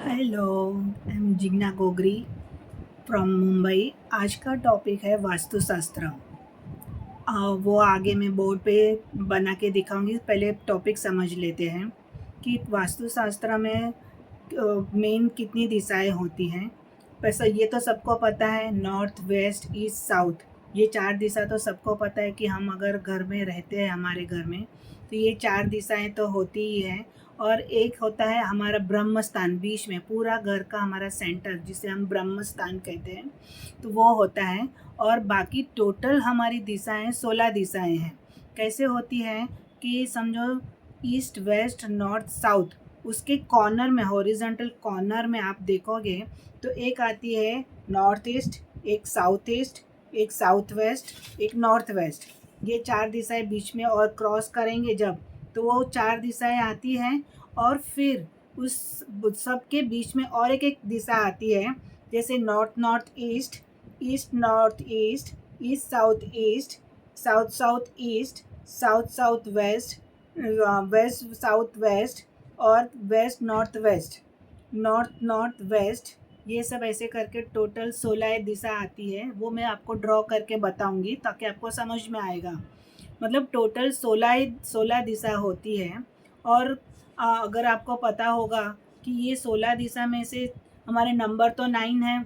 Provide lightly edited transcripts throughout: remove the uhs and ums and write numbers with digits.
Hello, I am Jigna Gogri from Mumbai. आज का topic है वास्तुशास्त्र। वो आगे मैं बोर्ड पे बना के दिखाऊंगी। पहले टॉपिक समझ लेते हैं कि वास्तुशास्त्र में मेन कितनी दिशाएं होती हैं। वैसे ये तो सबको पता है, नॉर्थ वेस्ट ईस्ट साउथ, ये चार दिशा तो सबको पता है कि हम अगर घर में रहते हैं हमारे घर में तो ये चार दिशाएं तो होती ही हैं। और एक होता है हमारा ब्रह्म स्थान, बीच में पूरा घर का हमारा सेंटर जिसे हम ब्रह्म स्थान कहते हैं, तो वो होता है। और बाकी टोटल हमारी दिशाएं 16 दिशाएं हैं। कैसे होती हैं कि समझो ईस्ट वेस्ट नॉर्थ साउथ, उसके कॉर्नर में हॉरिजॉन्टल कॉर्नर में आप देखोगे तो एक आती है नॉर्थ ईस्ट, एक साउथ ईस्ट, एक साउथ वेस्ट, एक नॉर्थ वेस्ट। ये चार दिशाएं बीच में और क्रॉस करेंगे जब, तो वो चार दिशाएं आती हैं। और फिर उस सब के बीच में और एक एक दिशा आती है, जैसे north north east, east north east, east south east, south south east, south south west, west south west, और west north west, north north west. ये सब ऐसे करके टोटल 16 दिशा आती है। वो मैं आपको ड्रॉ करके बताऊंगी ताकि आपको समझ में आएगा। मतलब टोटल 16 दिशा होती है। और अगर आपको पता होगा कि ये 16 दिशा में से हमारे नंबर तो 9 है,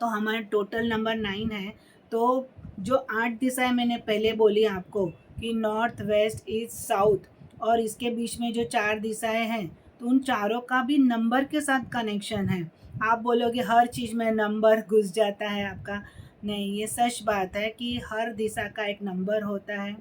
तो हमारे टोटल नंबर 9 है। तो जो 8 दिशाएं मैंने पहले बोली आपको कि नॉर्थ वेस्ट ईस्ट साउथ, और इसके बीच में जो चार दिशाएं हैं, तो उन चारों का भी नंबर के साथ कनेक्शन है। आप बोलोगे हर चीज़ में नंबर घुस जाता है आपका, नहीं, ये सच बात है कि हर दिशा का एक नंबर होता है।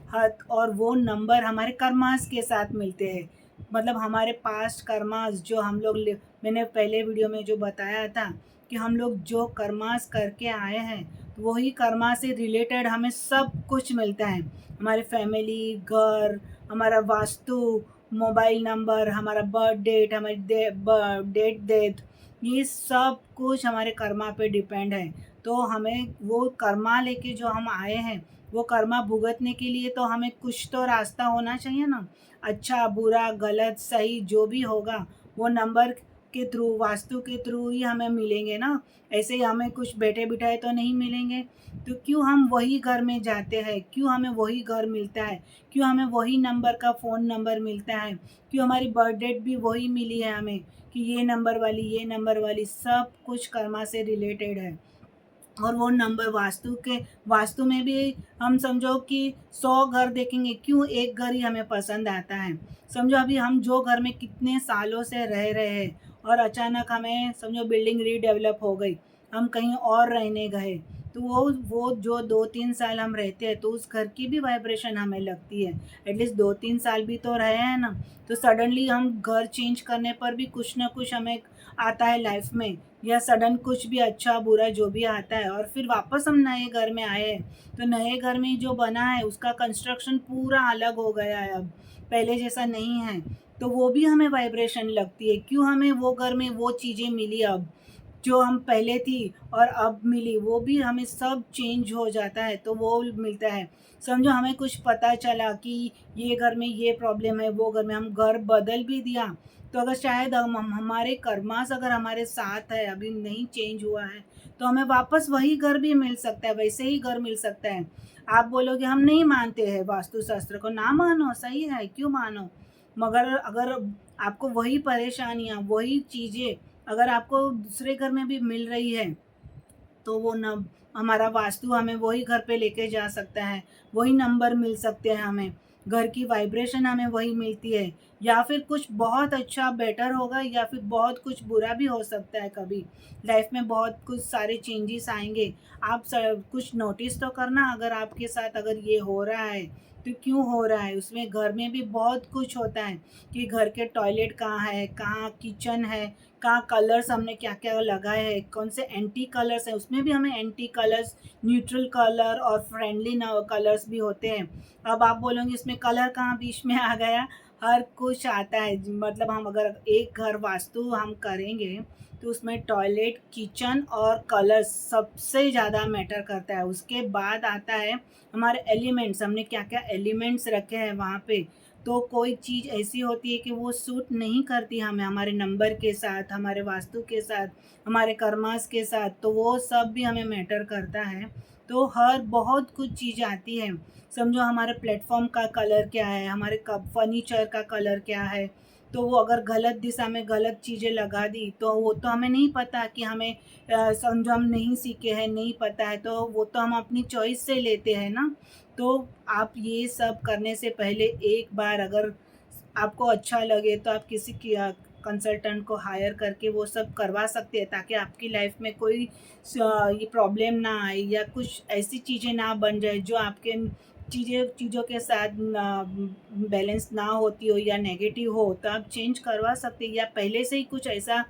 हर, और वो नंबर हमारे कर्मास के साथ मिलते हैं। मतलब हमारे पास्ट कर्मास जो हम लोग, मैंने पहले वीडियो में जो बताया था कि हम लोग जो कर्मास करके आए हैं, तो वही कर्मा से रिलेटेड हमें सब कुछ मिलता है। हमारे फैमिली, घर, हमारा वास्तु, मोबाइल नंबर, हमारा बर्थ डेट, हमारी डेट डेथ, ये सब कुछ हमारे कर्मा पे डिपेंड है। तो हमें वो कर्मा लेके जो हम आए हैं, वो कर्मा भुगतने के लिए तो हमें कुछ तो रास्ता होना चाहिए ना। अच्छा बुरा गलत सही जो भी होगा, वो नंबर के थ्रू, वास्तु के थ्रू ही हमें मिलेंगे ना। ऐसे ही हमें कुछ बैठे बिठाए तो नहीं मिलेंगे। तो क्यों हम वही घर में जाते हैं, क्यों हमें वही घर मिलता है, क्यों हमें वही नंबर का फ़ोन नंबर मिलता है, क्यों हमारी बर्थ डेट भी वही मिली है हमें कि ये नंबर वाली, ये नंबर वाली, सब कुछ कर्मा से रिलेटेड है। और वो नंबर वास्तु में भी हम समझो कि 100 घर देखेंगे, क्यों एक घर ही हमें पसंद आता है। समझो अभी हम जो घर में कितने सालों से रह रहे हैं और अचानक हमें समझो बिल्डिंग रीडेवलप हो गई, हम कहीं और रहने गए, तो वो जो 2-3 साल हम रहते हैं तो उस घर की भी वाइब्रेशन हमें लगती है। एटलीस्ट 2-3 साल भी तो रहे हैं ना। तो सडनली हम घर चेंज करने पर भी कुछ ना कुछ हमें आता है लाइफ में, या सडन कुछ भी अच्छा बुरा जो भी आता है, और फिर वापस हम नए घर में आए हैं, तो नए घर में जो बना है उसका कंस्ट्रक्शन पूरा अलग हो गया है, अब पहले जैसा नहीं है। तो वो भी हमें वाइब्रेशन लगती है, क्यों हमें वो घर में वो चीज़ें मिली अब जो हम पहले थी और अब मिली, वो भी हमें सब चेंज हो जाता है, तो वो मिलता है। समझो हमें कुछ पता चला कि ये घर में ये प्रॉब्लम है, वो घर में, हम घर बदल भी दिया, तो अगर शायद हम हमारे कर्मास अगर हमारे साथ है, अभी नहीं चेंज हुआ है, तो हमें वापस वही घर भी मिल सकता है, वैसे ही घर मिल सकता है। आप बोलोगे हम नहीं मानते हैं वास्तुशास्त्र को, ना मानो, सही है, क्यों मानो, मगर अगर आपको वही परेशानियाँ, वही चीज़ें अगर आपको दूसरे घर में भी मिल रही है, तो वो न हमारा वास्तु हमें वही घर पे लेके जा सकता है, वही नंबर मिल सकते हैं हमें, घर की वाइब्रेशन हमें वही मिलती है। या फिर कुछ बहुत अच्छा बेटर होगा, या फिर बहुत कुछ बुरा भी हो सकता है। कभी लाइफ में बहुत कुछ सारे चेंजेस आएंगे। आप कुछ नोटिस तो करना, अगर आपके साथ अगर ये हो रहा है तो क्यों हो रहा है। उसमें घर में भी बहुत कुछ होता है कि घर के टॉयलेट कहाँ है, कहाँ किचन है, कहाँ कलर्स हमने क्या क्या लगाए हैं, कौन से एंटी कलर्स हैं, उसमें भी हमें एंटी कलर्स, न्यूट्रल कलर और फ्रेंडली कलर्स भी होते हैं। अब आप बोलोगे इसमें कलर कहाँ बीच में आ गया, हर कुछ आता है। मतलब हम अगर एक घर वास्तु हम करेंगे तो उसमें टॉयलेट, किचन और कलर सबसे ज़्यादा मैटर करता है। उसके बाद आता है हमारे एलिमेंट्स, हमने क्या क्या एलिमेंट्स रखे हैं वहाँ पे, तो कोई चीज़ ऐसी होती है कि वो सूट नहीं करती हमें, हमारे नंबर के साथ, हमारे वास्तु के साथ, हमारे कर्मास के साथ, तो वो सब भी हमें मैटर करता है। तो हर बहुत कुछ चीज़ आती है। समझो हमारे प्लेटफ़ॉर्म का कलर क्या है, हमारे कप फर्नीचर का कलर क्या है, तो वो अगर गलत दिशा में गलत चीज़ें लगा दी, तो वो तो हमें नहीं पता कि हमें समझो हम नहीं सीखे हैं, नहीं पता है, तो वो तो हम अपनी चॉइस से लेते हैं ना। तो आप ये सब करने से पहले एक बार अगर आपको अच्छा लगे तो आप किसी की कंसल्टेंट को हायर करके वो सब करवा सकते हैं, ताकि आपकी लाइफ में कोई ये प्रॉब्लम ना आए या कुछ ऐसी चीज़ें ना बन जाए जो आपके चीज़ों के साथ बैलेंस ना होती हो या नेगेटिव हो, तो आप चेंज करवा सकते हैं या पहले से ही कुछ ऐसा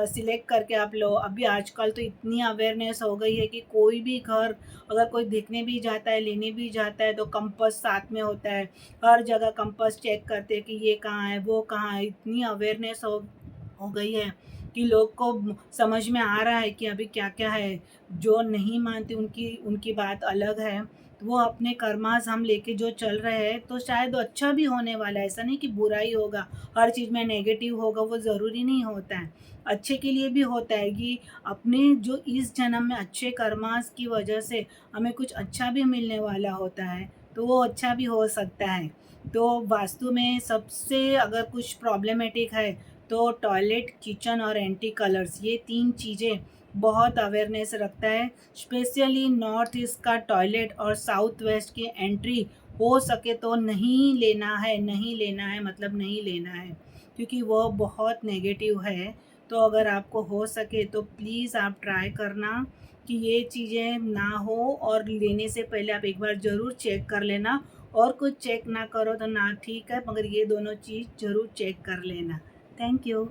सिलेक्ट करके आप लो। अभी आजकल तो इतनी अवेयरनेस हो गई है कि कोई भी घर अगर कोई देखने भी जाता है, लेने भी जाता है, तो कंपास साथ में होता है। हर जगह कंपास चेक करते हैं कि ये कहाँ है, वो कहाँ है। इतनी अवेयरनेस हो गई है कि लोग को समझ में आ रहा है कि अभी क्या-क्या है। जो नहीं मानते उनकी उनकी बात अलग है। तो वो अपने कर्मास हम लेके जो चल रहे हैं, तो शायद वो अच्छा भी होने वाला है। ऐसा नहीं कि बुरा ही होगा, हर चीज़ में नेगेटिव होगा, वो ज़रूरी नहीं होता है। अच्छे के लिए भी होता है कि अपने जो इस जन्म में अच्छे कर्मास की वजह से हमें कुछ अच्छा भी मिलने वाला होता है, तो वो अच्छा भी हो सकता है। तो वास्तु में सबसे अगर कुछ प्रॉब्लमेटिक है, तो टॉयलेट, किचन और एंटी कलर्स, ये 3 चीज़ें बहुत अवेयरनेस रखता है। स्पेशली नॉर्थ ईस्ट का टॉयलेट और साउथ वेस्ट की एंट्री हो सके तो नहीं लेना है, नहीं लेना है मतलब नहीं लेना है, क्योंकि वो बहुत नेगेटिव है। तो अगर आपको हो सके तो प्लीज़ आप ट्राई करना कि ये चीज़ें ना हो, और लेने से पहले आप एक बार ज़रूर चेक कर लेना। और कुछ चेक ना करो तो ना ठीक है, मगर ये दोनों चीज़ ज़रूर चेक कर लेना। Thank you.